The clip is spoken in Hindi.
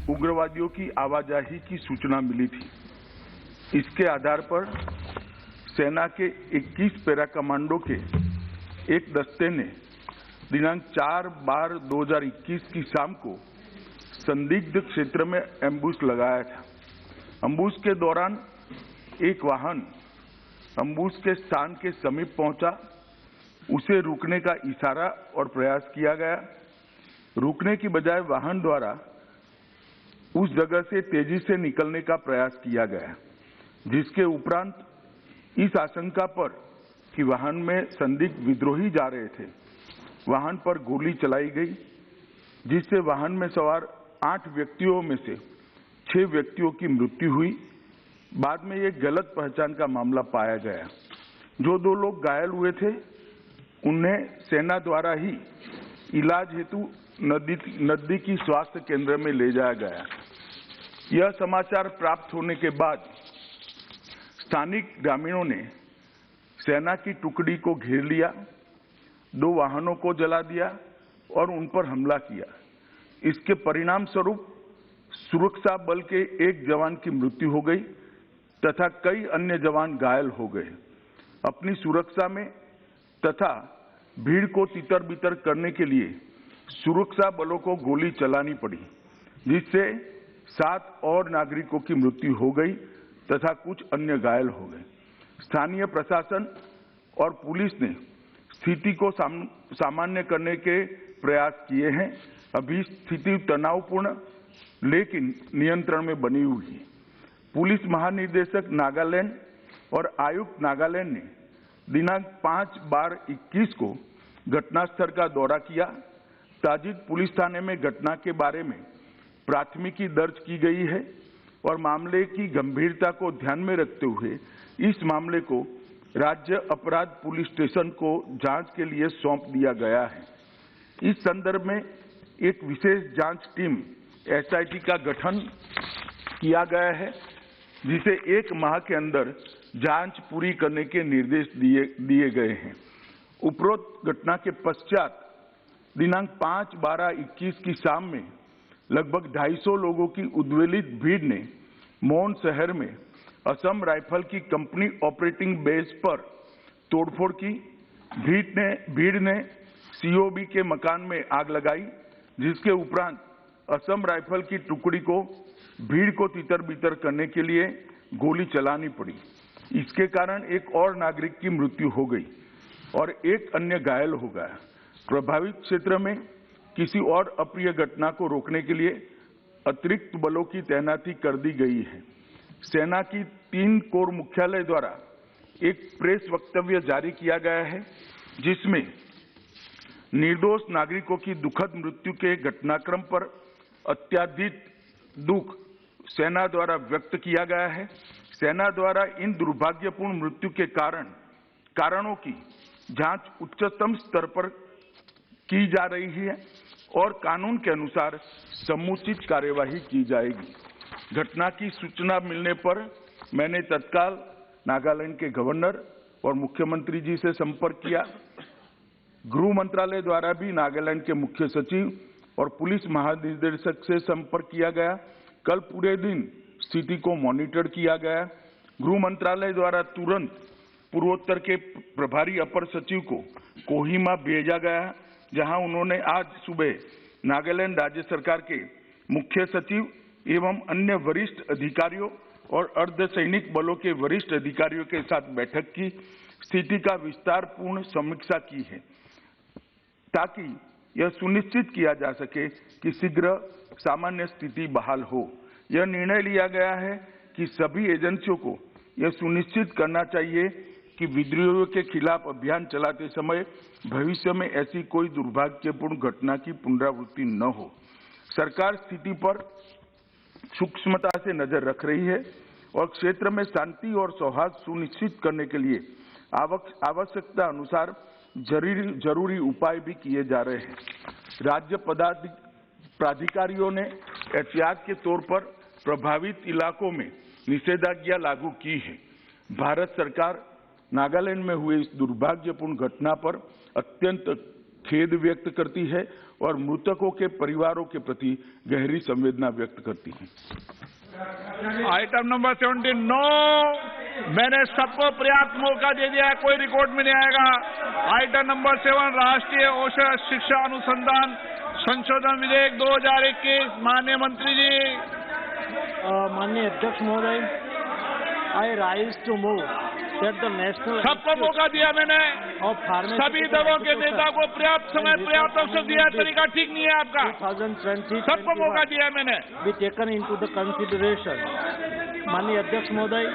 उग्रवादियों की आवाजाही की सूचना मिली थी। इसके आधार पर सेना के 21 पैरा कमांडो के एक दस्ते ने दिनांक 4/12/2021 की शाम को संदिग्ध क्षेत्र में एम्बुश लगाया था। एम्बुश के दौरान एक वाहन एम्बुश के स्थान के समीप पहुंचा। उसे रुकने का इशारा और प्रयास किया गया। रुकने की बजाय वाहन द्वारा उस जगह से तेजी से निकलने का प्रयास किया गया, जिसके उपरांत इस आशंका पर कि वाहन में संदिग्ध विद्रोही जा रहे थे, वाहन पर गोली चलाई गई, जिससे वाहन में सवार 8 व्यक्तियों में से 6 व्यक्तियों की मृत्यु हुई। बाद में एक गलत पहचान का मामला पाया गया। जो 2 लोग घायल हुए थे, उन्हें सेना द्वारा ही इलाज हेतु नजदीकी स्वास्थ्य केंद्र में ले जाया गया। यह समाचार प्राप्त होने के बाद स्थानिक ग्रामीणों ने सेना की टुकड़ी को घेर लिया, 2 वाहनों को जला दिया और उन पर हमला किया। इसके परिणाम स्वरूप सुरक्षा बल के एक जवान की मृत्यु हो गई तथा कई अन्य जवान घायल हो गए। अपनी सुरक्षा में तथा भीड़ को तितर-बितर करने के लिए सुरक्षा बलों को गोली चलानी पड़ी, जिससे 7 और नागरिकों की मृत्यु हो गई तथा कुछ अन्य घायल हो गए। स्थानीय प्रशासन और पुलिस ने स्थिति को सामान्य करने के प्रयास किए हैं। अभी स्थिति तनावपूर्ण लेकिन नियंत्रण में बनी हुई है। पुलिस महानिदेशक नागालैंड और आयुक्त नागालैंड ने दिनांक 5/12/21 को घटनास्थल का दौरा किया। ताजिद पुलिस थाने में घटना के बारे में प्राथमिकी दर्ज की गई है और मामले की गंभीरता को ध्यान में रखते हुए इस मामले को राज्य अपराध पुलिस स्टेशन को जांच के लिए सौंप दिया गया है। इस संदर्भ में एक विशेष जांच टीम SIT का गठन किया गया है, जिसे 1 माह के अंदर जांच पूरी करने के निर्देश दिए गए हैं। उपरोक्त घटना के पश्चात दिनांक 5/12/21 की शाम में लगभग 250 लोगों की उद्वेलित भीड़ ने मोन शहर में असम राइफल की कंपनी ऑपरेटिंग बेस पर तोड़फोड़ की। भीड़ ने COB के मकान में आग लगाई, जिसके उपरांत असम राइफल की टुकड़ी को भीड़ को तितर-बितर करने के लिए गोली चलानी पड़ी। इसके कारण एक और नागरिक की मृत्यु हो गई और एक अन्य घायल हो गया। प्रभावित क्षेत्र में किसी और अप्रिय घटना को रोकने के लिए अतिरिक्त बलों की तैनाती कर दी गई है। सेना की 3 कोर मुख्यालय द्वारा एक प्रेस वक्तव्य जारी किया गया है, जिसमें निर्दोष नागरिकों की दुखद मृत्यु के घटनाक्रम पर अत्यधिक दुख सेना द्वारा व्यक्त किया गया है। सेना द्वारा इन दुर्भाग्यपूर्ण मृत्यु के कारणों की जांच उच्चतम स्तर पर की जा रही है और कानून के अनुसार समुचित कार्यवाही की जाएगी। घटना की सूचना मिलने पर मैंने तत्काल नागालैंड के गवर्नर और मुख्यमंत्री जी से संपर्क किया। गृह मंत्रालय द्वारा भी नागालैंड के मुख्य सचिव और पुलिस महानिदेशक से संपर्क किया गया। कल पूरे दिन स्थिति को मॉनिटर किया गया। गृह मंत्रालय द्वारा तुरंत पूर्वोत्तर के प्रभारी अपर सचिव को कोहिमा भेजा गया, जहां उन्होंने आज सुबह नागालैंड राज्य सरकार के मुख्य सचिव एवं अन्य वरिष्ठ अधिकारियों और अर्धसैनिक बलों के वरिष्ठ अधिकारियों के साथ बैठक की, स्थिति का विस्तारपूर्ण समीक्षा की है, ताकि यह सुनिश्चित किया जा सके कि शीघ्र सामान्य स्थिति बहाल हो। यह निर्णय लिया गया है कि सभी एजेंसियों को यह सुनिश्चित करना चाहिए कि विद्रोहियों के खिलाफ अभियान चलाते समय भविष्य में ऐसी कोई दुर्भाग्यपूर्ण घटना की पुनरावृत्ति न हो। सरकार स्थिति पर सूक्ष्मता से नजर रख रही है और क्षेत्र में शांति और सौहार्द सुनिश्चित करने के लिए आवश्यकता अनुसार जरूरी उपाय भी किए जा रहे हैं। राज्य प्राधिकारियों ने एहतियात के तौर पर प्रभावित इलाकों में निषेधाज्ञा लागू की है। भारत सरकार नागालैंड में हुए इस दुर्भाग्यपूर्ण घटना पर अत्यंत खेद व्यक्त करती है और मृतकों के परिवारों के प्रति गहरी संवेदना व्यक्त करती हूं। आइटम नंबर 17 नो, मैंने सबको पर्याप्त मौका दे दिया है, कोई रिकॉर्ड में नहीं आएगा। आइटम नंबर 7 राष्ट्रीय औषध शिक्षा अनुसंधान संशोधन विधेयक 2021। माननीय मंत्री जी। माननीय अध्यक्ष महोदय, I rise to move that the national सबको मौका दिया मैंने, सभी दलों के नेता को पर्याप्त समय पर्याप्त अवसर दिया, तरीका ठीक नहीं है आपका। 2020 सबको मौका दिया मैंने। Be taken into the consideration. माननीय अध्यक्ष महोदय,